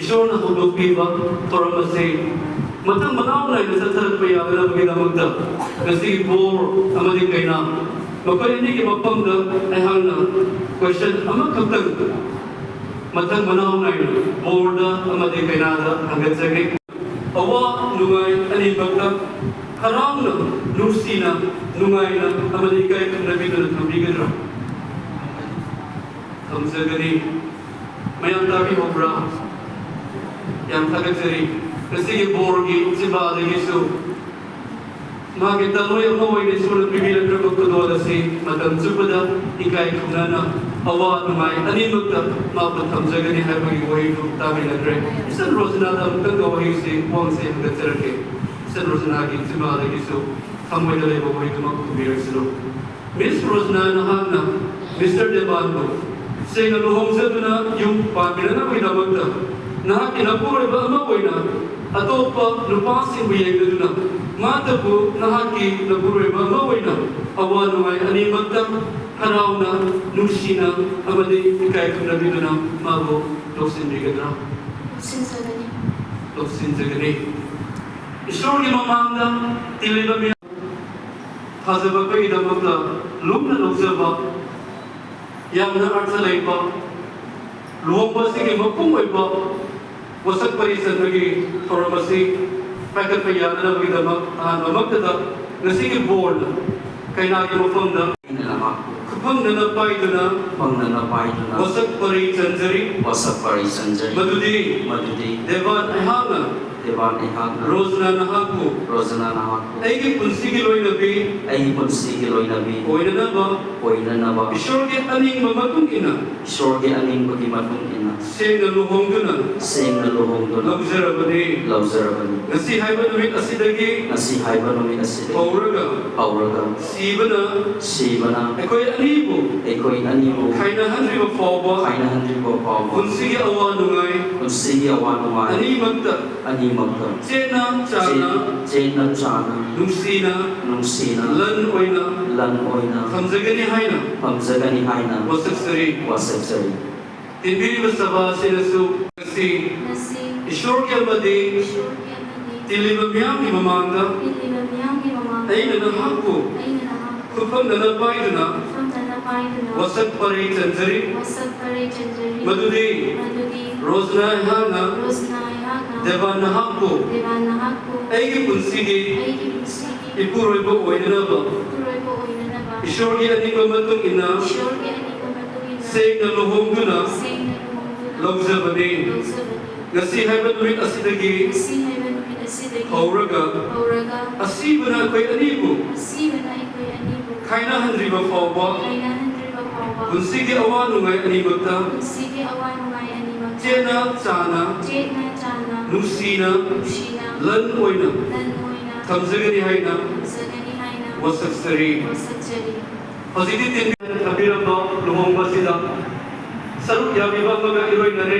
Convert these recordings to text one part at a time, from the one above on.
ꯏꯁꯣꯔꯅ ꯍꯧꯗꯣꯛꯄꯤꯕ ꯊꯧꯔꯝ ꯑꯁꯤ ꯃꯊꯪ ꯃꯅꯥꯎ ꯅꯥꯏꯅ ꯆꯠꯊꯔꯛꯄ ꯌꯥꯒꯗꯕꯒꯤꯗꯃꯛꯇ ꯉꯁꯤꯒꯤ ꯕꯣꯔ ꯑꯃꯗꯤ ꯀꯩꯅꯥ ꯃꯈꯣꯏ ꯑꯅꯤꯒꯤ ꯃꯐꯝꯗ ꯑꯩꯍꯥꯛꯅ ꯀ꯭ꯋꯦꯁꯟ ꯑꯃꯈꯛꯇꯪ ꯃꯊꯪ ꯃꯅꯥꯎ ꯅꯥꯏꯅ ꯕꯣꯔꯗ ꯑꯃꯗꯤ ꯀꯩꯅꯥꯗ ꯍꯪꯒꯠꯆꯒꯦ ꯑꯋꯥ ꯅꯨꯡꯉꯥꯏ ꯑꯅꯤꯃꯛꯇ ꯍꯔꯥꯎꯅ ꯅꯨꯡꯁꯤꯅ ꯅꯨꯡꯉꯥꯏꯅ ꯑꯃꯗꯤ ꯏꯀꯥꯏ ꯈꯨꯝꯅꯕꯤꯗꯨꯅ ꯊꯝꯕꯤꯒꯗ꯭ꯔꯥ ꯊꯝꯖꯒꯅꯤ ꯃꯌꯥꯝ ꯇꯥꯕꯤꯍꯧꯕ꯭ꯔꯥ ꯌꯥꯝ ꯊꯥꯒꯠꯆꯔꯤ ꯉꯁꯤꯒꯤ ꯕꯣꯔꯒꯤ ꯆꯤꯝꯕꯥꯗꯒꯤꯁꯨ ꯃꯥꯒꯤ ꯇꯜꯂꯣꯏ ꯑꯃ ꯑꯣꯏꯅ ꯏꯁꯣꯔꯅ ꯄꯤꯕꯤꯔꯛꯈ꯭ꯔꯕ ꯈꯨꯗꯣꯜ ꯑꯁꯤ ꯃꯇꯝ ꯆꯨꯞꯄꯗ ꯏꯀꯥꯏ ꯈꯨꯝꯅꯅ ꯑꯋꯥ ꯅꯨꯡꯉꯥꯏ ꯑꯅꯤꯃꯛꯇ ꯃꯥꯕꯨ ꯊꯝꯖꯒꯅꯤ ꯍꯥꯏꯕꯒꯤ ꯋꯥꯍꯩꯗꯨ ꯇꯥꯕꯤꯅꯈ꯭ꯔꯦ ꯏꯆꯟ ꯔꯣꯖꯅꯥꯗ ꯑꯃꯨꯛꯇꯪꯒ ꯋꯥꯍꯩꯁꯤ ꯋꯥꯡꯁꯦ ꯍꯪꯒꯠꯆꯔꯛꯀꯦ ꯏꯆꯟ ꯔꯣꯖꯅꯥꯒꯤ ꯆꯤꯝꯕꯥꯗꯒꯤꯁꯨ ꯊꯃꯣꯏꯗ ꯂꯩꯕ ꯋꯥꯍꯩꯗꯨꯃꯛ ꯈꯨꯝꯕꯤꯔꯛꯁꯤꯔꯣ ꯃꯤꯁ ꯔꯣꯖꯅꯥ ꯅꯍꯥꯛꯅ ꯃꯤꯁꯇꯔ ꯗꯦꯕꯥꯟꯕꯨ ꯁꯦꯡꯅ ꯂꯨꯍꯣꯡꯖꯗꯨꯅ ꯌꯨꯝ ꯄꯥꯟꯕꯤꯅꯅꯕꯒꯤꯗꯃꯛꯇ ꯅꯍꯥꯛꯀꯤ ꯅꯄꯨꯔꯣꯏꯕ ꯑꯃ ꯑꯣꯏꯅ ꯑꯇꯣꯞꯄ ꯅꯨꯄꯥꯁꯤꯡꯕꯨ ꯌꯦꯡꯗꯨꯅ ꯃꯥꯇꯕꯨ ꯅꯍꯥꯛꯀꯤ ꯅꯄꯨꯔꯣꯏꯕ ꯑꯃ ꯑꯣꯏꯅ ꯑꯋꯥ ꯅꯨꯡꯉꯥꯏ ꯑꯅꯤꯃꯛꯇ ꯍꯔꯥꯎꯅ ꯅꯨꯡꯁꯤꯅ ꯑꯃꯗꯤ ꯏꯀꯥꯏ ꯈꯨꯝꯅꯕꯤꯗꯨꯅ ꯃꯥꯕꯨ ꯂꯧꯁꯤꯟꯕꯤꯒꯗ꯭ꯔꯥ ꯂꯧꯁꯤꯟꯖꯒꯅꯤ ꯏꯁꯣꯔꯒꯤ ꯃꯃꯥꯡꯗ ꯇꯤꯜꯂꯤꯕ ꯃꯤꯌꯥꯝ ꯊꯥꯖꯕ ꯑꯩꯈꯣꯏꯒꯤꯗꯃꯛꯇ ꯂꯨꯝꯅ ꯂꯧꯖꯕ ꯌꯥꯝꯅ ꯑꯔꯊ ꯂꯩꯕ ꯂꯨꯍꯣꯡꯕ ꯑꯁꯤꯒꯤ ꯃꯄꯨꯡ ꯑꯣꯏꯕ ꯋꯥꯁꯛ ꯄꯔꯤ ꯆꯟꯕꯒꯤ ꯊꯧꯔꯝ ꯑꯁꯤ ꯄꯥꯏꯈꯠꯄ ꯌꯥꯅꯅꯕꯒꯤꯗꯃꯛ ꯑꯍꯥꯟꯕꯃꯛꯇꯗ ꯉꯁꯤꯒꯤ ꯕꯣꯔꯅ ꯀꯩꯅꯥꯒꯤ ꯃꯐꯝꯗ ꯈꯨꯐꯪꯗꯅ ꯄꯥꯏꯗꯨꯅ ꯋꯥꯁꯛ ꯄꯔꯤ ꯆꯟꯖꯔꯤ ꯃꯗꯨꯗꯤ ꯗꯦꯕꯥꯟ ꯑꯩꯍꯥꯛꯅ ꯔꯣꯖꯅꯥ ꯅꯍꯥꯛꯄꯨ ꯑꯩꯒꯤ ꯄꯨꯟꯁꯤꯒꯤ ꯂꯣꯏꯅꯕꯤ ꯑꯣꯏꯅꯅꯕ ꯏꯁꯣꯔꯒꯤ ꯑꯅꯤꯡꯕ ꯃꯇꯨꯡ ꯏꯟꯅ ꯁꯦꯡꯅ ꯂꯨꯍꯣꯡꯗꯨꯅ ꯂꯧꯖꯔꯕꯅꯤ ꯉꯁꯤ ꯍꯥꯏꯕ ꯅꯨꯃꯤꯠ ꯑꯁꯤꯗꯒꯤ ꯍꯧꯔꯒ ꯁꯤꯕꯅ ꯑꯩꯈꯣꯏ ꯑꯅꯤꯕు ꯈꯥꯏꯅꯍꯟꯗ꯭ꯔꯤꯕ ꯐꯥꯎꯕ ꯄꯨꯟꯁꯤꯒꯤ ꯑꯋꯥ ꯅꯨꯡꯉꯥꯏ ꯑꯅꯤꯃꯛꯇ ꯆꯦꯠꯅ ꯆꯥꯅ ꯅꯨꯡꯁꯤꯅ ꯂꯟ ꯑꯣꯏꯅ ꯊꯝꯖꯒꯅꯤ ꯍꯥꯏꯅ ꯋꯥꯁꯛꯆꯔꯤ ꯇꯤꯟꯕꯤꯔꯤꯕ ꯁꯚꯥ ꯑꯁꯤꯅꯁꯨ ꯉꯁꯤ ꯏꯁꯣꯔꯒꯤ ꯑꯃꯗꯤ ꯇꯤꯜꯂꯤꯕ ꯃꯤꯌꯥꯝꯒꯤ ꯃꯃꯥꯡꯗ ꯑꯩꯅ ꯅꯍꯥꯛꯄꯨ ꯈꯨꯐꯝꯗꯅ ꯄꯥꯏꯗꯨꯅ ꯋꯥꯁꯛ ꯄꯔꯤ ꯆꯟꯖꯔꯤ ꯃꯗꯨꯗꯤ ꯔꯣꯖꯅꯥ ꯑꯩꯍꯥꯛꯅ ꯗꯦꯕꯥꯟ ꯅꯍꯥꯛꯄꯨ ꯑꯩꯒꯤ ꯄꯨꯟꯁꯤꯒꯤ ꯏꯄꯨꯔꯣꯏꯕ ꯑꯣꯏꯅꯅꯕ ꯏꯁꯣꯔꯒꯤ ꯑꯅꯤꯡꯕ ꯃꯇꯨꯡ ꯏꯟꯅ ꯁꯦꯡꯅ ꯂꯨꯍꯣꯡꯗꯨꯅ ꯂꯧꯖꯕꯅꯤ ꯉꯁꯤ ꯍꯥꯏꯕ ꯅꯨꯃꯤꯠ ꯑꯁꯤꯗꯒꯤ ꯍꯧꯔꯒ ꯑꯁꯤꯕꯅ ꯑꯩꯈꯣꯏ ꯑꯅꯤꯕు ꯈꯥꯏꯅꯍꯟꯗ꯭ꯔꯤꯕ ꯐꯥꯎꯕ ꯄꯨꯟꯁꯤꯒꯤ ꯑꯋꯥ ꯅꯨꯡꯉꯥꯏ ꯑꯅꯤꯃꯛꯇ ꯆꯦꯠꯅ ꯆꯥꯅ ꯅꯨꯡꯁꯤꯅ ꯂꯟ ꯑꯣꯏꯅ ꯊꯝꯖꯒꯅꯤ ꯍꯥꯏꯅ ꯋꯥꯁꯛꯆꯔꯤ ꯍꯧꯖꯤꯛꯇꯤ ꯊꯝꯕꯤꯔꯝꯕ ꯂꯨꯍꯣꯡꯕꯁꯤꯗ ꯁꯔꯨꯛ ꯌꯥꯕꯤꯕ ꯑꯃꯒ ꯏꯔꯣꯏꯅꯔꯦ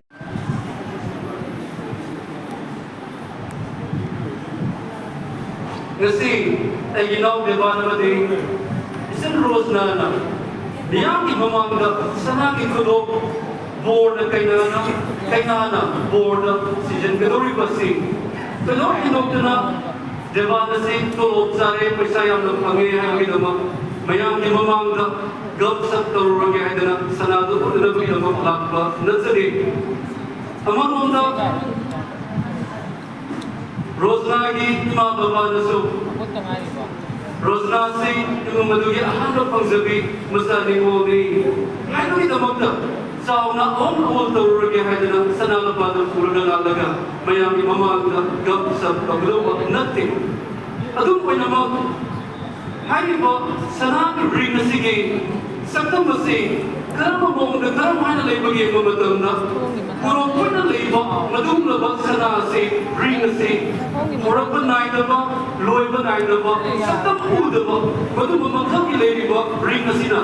ngasi ay ginaw deba na di isin Rosnana miyang imamangda sa naging kulo board na kainana board si Jan Gadori Basi kano hinok na deba na si tulog sari paisayang ng pangyayang ginama mayang imamangda gab sa tarurang yahid na sanado o nilagay ng maplakba nazari amang onda Rosnagi mababa na so Rosnasi yung madugi ahanap pang sabi masani mo ni ano ito magda sa una awal taruragi na sa nalapad ng pulo ng alaga mayang imamagda gab sa paglawa natin adun po naman ay ba sa ring na sige sakta masi karama mong nagkaramay na laibag yung mamatang na puro po na laibag madung labag sa nasi ring na si murag ba na ito ba loy ba na ito ba sakta po na ba madung mamagkang ilay ba ring na sina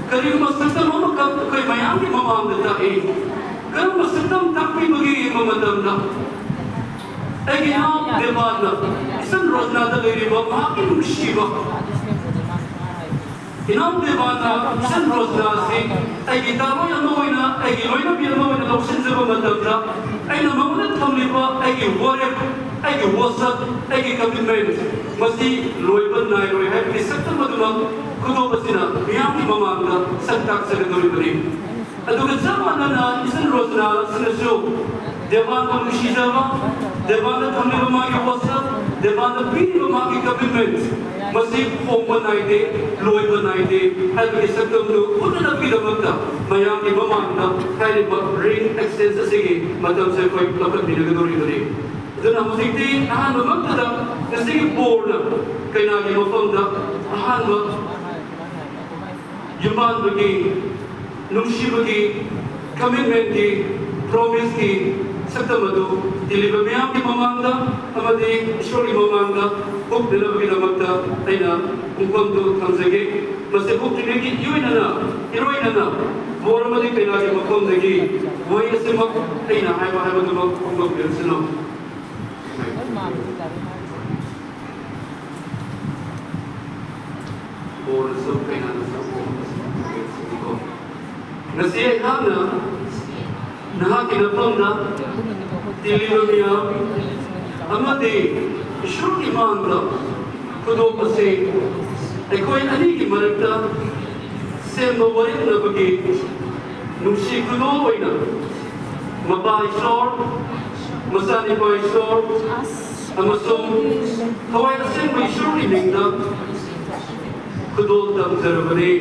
kaya masakta mo kay mayami mamang na tae kaya masakta takpi magiging mamatang na ay ginaw diba na isang Rosnada lay ba makin siba Inam Devana, San Rosnasi, ay gitamo yan mo na, ay giloy na biyan mo na loksin sa pamatagda, ay namang ꯄꯤꯔꯝꯂꯤꯕ ꯑꯩꯒꯤ ꯋꯥꯔꯦꯞ ꯑꯩꯒꯤ ꯋꯥꯁꯛ ꯑꯩꯒꯤ commitment ꯃꯁꯤ ꯂꯣꯏꯕ ꯅꯥꯏꯔꯣꯏ ꯍꯥꯏꯕꯒꯤ ꯁꯛꯇꯝ ꯑꯗꯨꯃꯛ ꯈꯨꯗꯣꯞ ꯑꯁꯤꯅ ꯃꯤꯌꯥꯝꯒꯤ ꯃꯃꯥꯡꯗ ꯁꯛ ꯇꯥꯛꯆꯒꯗꯧꯔꯤꯕꯅꯤ ꯑꯗꯨꯒ ꯆꯞ ꯃꯥꯟꯅꯅ ꯏꯆꯟ ꯔꯣꯖꯅꯥ ꯑꯁꯤꯅꯁꯨ ꯗꯦꯕꯥꯟꯕꯨ ꯅꯨꯡꯁꯤꯖꯕ ꯗꯦꯕꯥꯟꯗ ꯊꯝꯂꯤꯕ ꯃꯥꯒꯤ ꯋꯥꯁꯛ ꯗꯦꯕꯥꯟꯗ ꯄꯤꯔꯤꯕ ꯃꯥꯒꯤ ꯀꯃꯤꯠꯃꯦꯟ ꯃꯁꯤ ꯍꯣꯡꯕ ꯅꯥꯏꯗꯦ ꯂꯣꯏꯕ ꯅꯥꯏꯗꯦ ꯍꯥꯏꯕꯒꯤ ꯁꯛꯇꯝꯗꯨ ꯎꯠꯅꯅꯕꯒꯤꯗꯃꯛꯇ ꯃꯌꯥꯝꯒꯤ ꯃꯃꯥꯡꯗ ꯍꯥꯏꯔꯤꯕ ꯔꯤꯡ ꯑꯦꯛꯁꯆꯦꯟꯖ ꯑꯁꯤꯒꯤ ꯃꯇꯝꯁꯦ ꯑꯩꯈꯣꯏ ꯂꯧꯈꯠꯃꯤꯟꯅꯒꯗꯧꯔꯤꯕꯅꯤ ꯑꯗꯨꯅ ꯍꯧꯖꯤꯛꯇꯤ ꯑꯍꯥꯟꯕꯃꯛꯇꯗ ꯉꯁꯤꯒꯤ ꯕꯣꯔꯅ ꯀꯩꯅꯥꯒꯤ ꯃꯐꯝꯗ ꯑꯍꯥꯟꯕ ꯌꯨꯝꯕꯥꯟꯕꯒꯤ ꯅꯨꯡꯁꯤꯕꯒꯤ ꯀꯃꯤꯠꯃꯦꯟꯒꯤ ꯄ꯭ꯔꯣꯃꯤꯁꯀꯤ ꯁꯛꯇꯝ ꯑꯗꯨ ꯇꯤꯜꯂꯤꯕ ꯃꯤꯌꯥꯝꯒꯤ ꯃꯃꯥꯡꯗ ꯑꯃꯗꯤ ꯏꯁꯣꯔꯒꯤ ꯃꯃꯥꯡꯗ ꯎꯠꯅꯅꯕꯒꯤꯗꯃꯛꯇ ꯑꯩꯅ ꯄꯨꯡꯐꯝꯗꯨ ꯊꯝꯖꯒꯦ ꯃꯁꯤ ꯎꯠꯇ꯭ꯔꯤꯉꯩꯒꯤ ꯏꯔꯣꯏꯅꯅ ꯕꯣꯔ ꯑꯃꯗꯤ ꯀꯩꯅꯥꯒꯤ ꯃꯐꯝꯗꯒꯤ ꯋꯥꯍꯩ ꯑꯁꯤꯃꯛ ꯑꯩꯅ ꯍꯥꯏꯕꯗꯨꯃꯛ ꯐꯣꯡꯗꯣꯛꯄꯤꯔꯁꯅꯨ ꯕꯣꯔꯁꯨ ꯀꯩꯅꯥꯅꯁꯨ ngasi ayahna nahaki napamna tilibamiya amadi ishuri manda kudopase ekoi anigi marakta semba warinna bagi nungsi kudo oina mapa ishor masani pa ishor amasung hawai asemba ishuri mingda kudol tamzarabani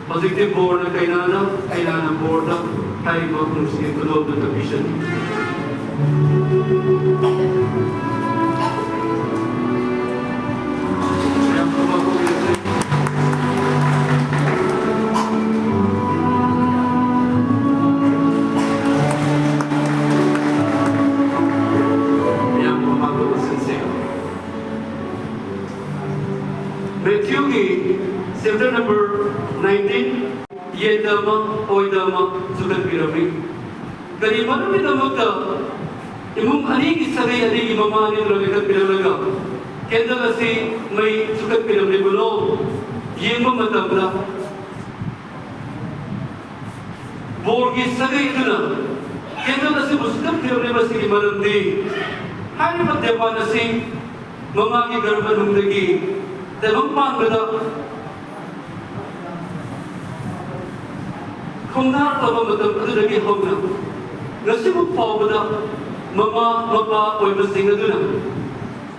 Positive board na kailangan board na tayo mag-nusip ko doon ng vision. Matthew chapter number 19 yedama oidama sukat pirami kani manami damukta imum anigi sagai anigi mamani ragat piralaga kendal asi mai sukat pirami bulo yemba matamra borgi sagai iduna kendal asi sukat pirami basigi maramdi hari madyapan asi mamagi garbanungdagi tabang panggada Kungnar taba matam adunagi hawna ngasimu pawbada mama mapa oibasing aduna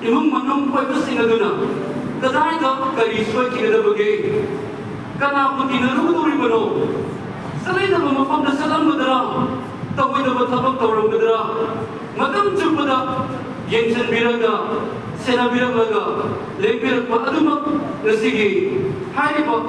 imung manung oibasing aduna kadai da kariswa kinadabage kana putinaruduri bano salai da mafam da salam madara tawai da bathabak tawram madara matam chuppada yengsan biraga sena biraga lekbirak pa adumak nasigi haiba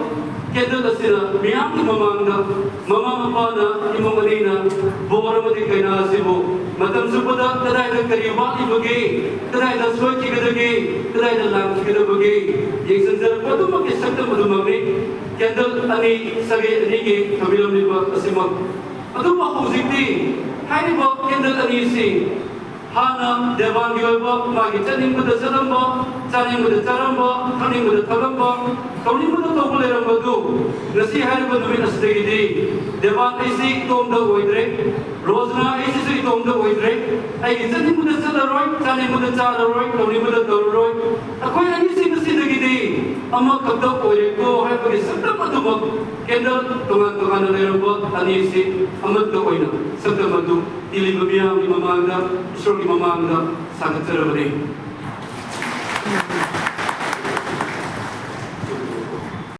Kedal asira miyang mamangda mama mapana imong alina bora mati kaina sibo matam supada taday da kariwa ibage taday da swaki gadage taday da lam gadage yeksan sar padu mak sakta madu magni kedal ani sage ani ge kabilam liba asimak adu ma huzikti haini ba kedal ani si hana devan yoba magi chaning mada saramba chaning mada charamba thaning mada thagamba kauni mada tawbuleram badu ngasi hariba numin asdegidi devan aisi tomda oidre rozna aisi tomda oidre ai chaning mada salaroi chaning mada chararoi kauni mada tawroi akoi ani si nasidegidi ama kabda oire ko haibagi sakta madu kendal tungan leramba ani si amat da oina sakta madu ilibamiya mamanga Sorry, Mama, I'm not